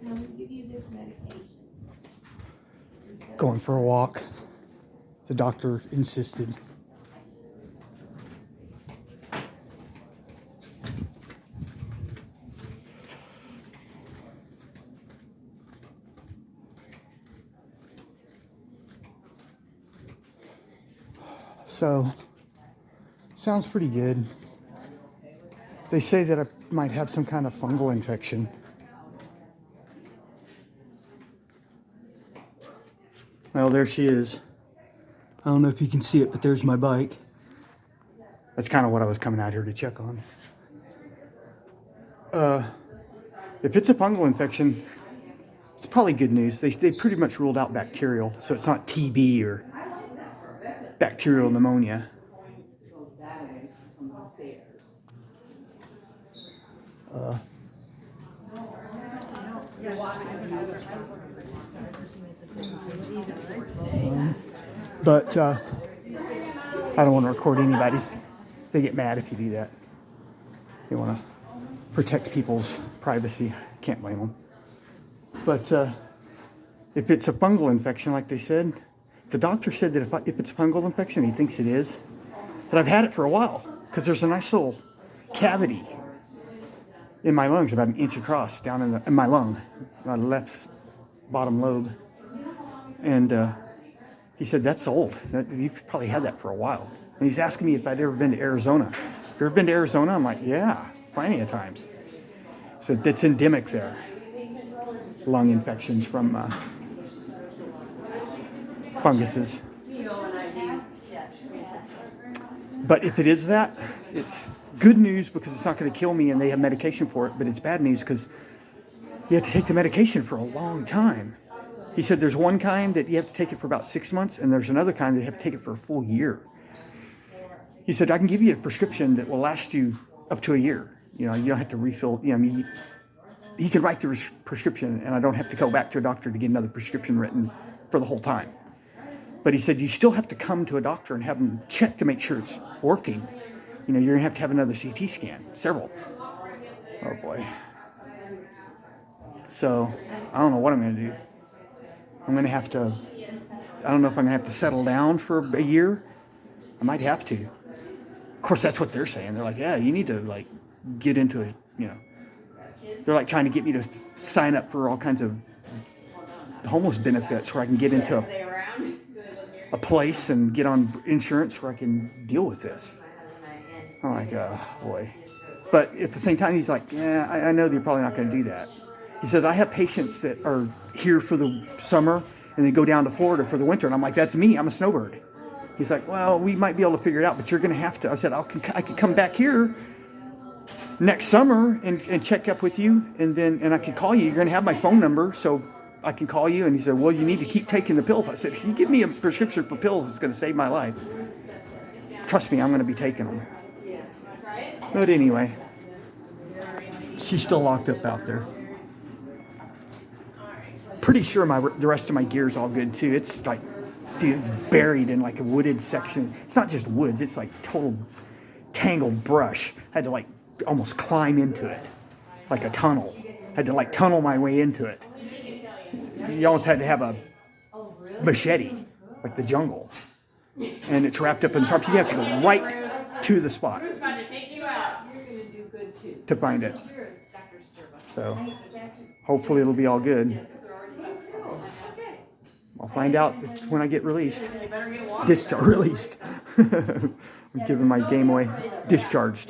I'm gonna give you this medication. Going for a walk. The doctor insisted. So, sounds pretty good. They say that I might have some kind of fungal infection. Well, there she is. I don't know if you can see it, but there's my bike. That's kind of what I was coming out here to check on. If it's a fungal infection, it's probably good news. They pretty much ruled out bacterial, so it's not TB or bacterial pneumonia. But I don't want to record anybody. They get mad if you do that. They want to protect people's privacy. Can't blame them. But if it's a fungal infection, like they said, the doctor said that if it's a fungal infection, he thinks it is, that I've had it for a while because there's a nice little cavity in my lungs about an inch across down in my lung, my left bottom lobe. And he said, that's old. You've probably had that for a while. And he's asking me if I'd ever been to Arizona. Have you ever been to Arizona? I'm like, yeah, plenty of times. So it's endemic there. Lung infections from funguses. But if it is that, it's good news because it's not going to kill me and they have medication for it. But it's bad news because you have to take the medication for a long time. He said there's one kind that you have to take it for about 6 months, and there's another kind that you have to take it for a full year. He said, I can give you a prescription that will last you up to a year. You know, you don't have to refill. You know, I mean, he can write the prescription, and I don't have to go back to a doctor to get another prescription written for the whole time. But he said you still have to come to a doctor and have them check to make sure it's working. You know, you're going to have another CT scan, several. Oh, boy. So, I don't know what I'm going to do. I'm going to have to, I don't know if I'm going to have to settle down for a year. I might have to. Of course, that's what they're saying. They're like, yeah, you need to, like, get into it, you know. They're, like, trying to get me to sign up for all kinds of homeless benefits where I can get into a place and get on insurance where I can deal with this. I'm like, oh, boy. But at the same time, he's like, yeah, I know they're probably not going to do that. He says, I have patients that are here for the summer and they go down to Florida for the winter. And I'm like, that's me. I'm a snowbird. He's like, well, we might be able to figure it out, but you're going to have to. I said, I could come back here next summer and check up with you. And I can call you. You're going to have my phone number, so I can call you. And he said, well, you need to keep taking the pills. I said, if you give me a prescription for pills, it's going to save my life. Trust me, I'm going to be taking them. But anyway, she's still locked up out there. Pretty sure the rest of my gear is all good too. It's like, dude, it's buried in like a wooded section. It's not just woods, it's like total tangled brush. I had to like almost climb into it, like a tunnel. I had to like tunnel my way into it. You almost had to have a machete, like the jungle. And it's wrapped up in the tarp. You have to go right to the spot to find it. So hopefully it'll be all good. I'll find out when I get released. Released. I'm giving my game away. Discharged.